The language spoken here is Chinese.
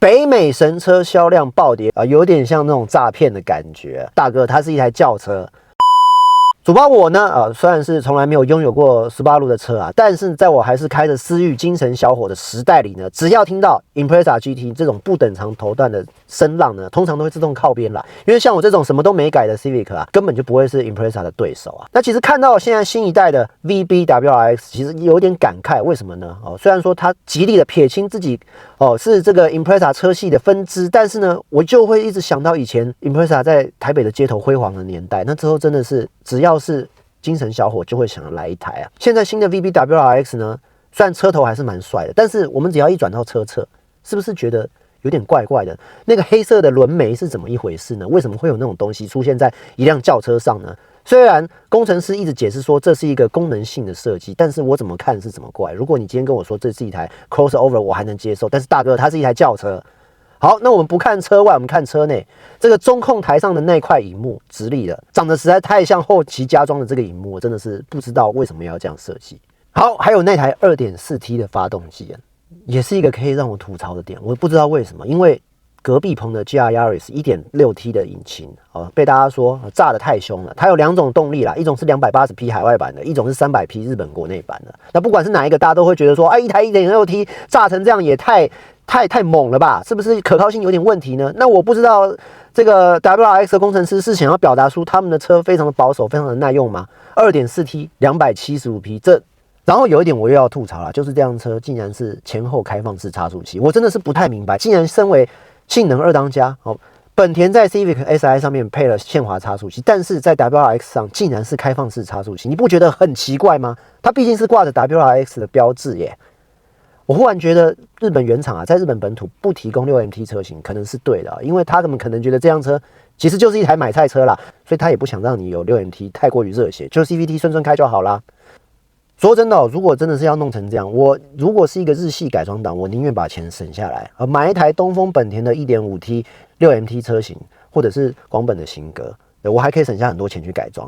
北美神车销量暴跌啊，有点像那种诈骗的感觉。大哥，它是一台轿车。主包我呢，虽然是从来没有拥有过Subaru的车啊，但是在我还是开着思域精神小伙的时代里呢，只要听到 Impreza GT 这种不等长头段的声浪呢，通常都会自动靠边啦。因为像我这种什么都没改的 Civic 啊，根本就不会是 Impreza 的对手啊。那其实看到现在新一代的 VB WRX， 其实有点感慨，为什么呢？虽然说它极力的撇清自己是这个 Impreza 车系的分支，但是呢，我就会一直想到以前 Impreza 在台北的街头辉煌的年代，那之后真的是只要是精神小伙就会想要来一台啊。现在新的 VB WRX 呢，虽然车头还是蛮帅的，但是我们只要一转到车侧，是不是觉得有点怪怪的？那个黑色的轮眉是怎么一回事呢？为什么会有那种东西出现在一辆轿车上呢？虽然工程师一直解释说这是一个功能性的设计，但是我怎么看是怎么怪。如果你今天跟我说这是一台 crossover， 我还能接受，但是大哥，它是一台轿车。好，那我们不看车外，我们看车内。这个中控台上的那块萤幕直立的，长得实在太像后期加装的这个萤幕，我真的是不知道为什么要这样设计。好，还有那台 2.4T 的发动机，也是一个可以让我吐槽的点。我不知道为什么，因为隔壁棚的 GR Yaris 1.6T 的引擎被大家说炸得太凶了。它有两种动力啦，一种是280匹海外版的，一种是300匹日本国内版的。那不管是哪一个，大家都会觉得说，一台 1.6T 炸成这样也太猛了吧？是不是可靠性有点问题呢？那我不知道这个 WRX 的工程师是想要表达出他们的车非常的保守，非常的耐用吗？ 2.4T 275匹，然后有一点我又要吐槽啦，就是这辆车竟然是前后开放式差速器，我真的是不太明白，竟然身为性能二当家本田在 Civic Si 上面配了限滑差速器，但是在 WRX 上竟然是开放式差速器，你不觉得很奇怪吗？它毕竟是挂着 WRX 的标志耶。我忽然觉得日本原厂在日本本土不提供 6MT 车型可能是对的，因为他们可能觉得这辆车其实就是一台买菜车啦，所以他也不想让你有 6MT 太过于热血，就 CVT 顺顺开就好啦。说真的如果真的是要弄成这样，我如果是一个日系改装党，我宁愿把钱省下来，买一台东风本田的 1.5T 6MT 车型，或者是广本的型格，我还可以省下很多钱去改装。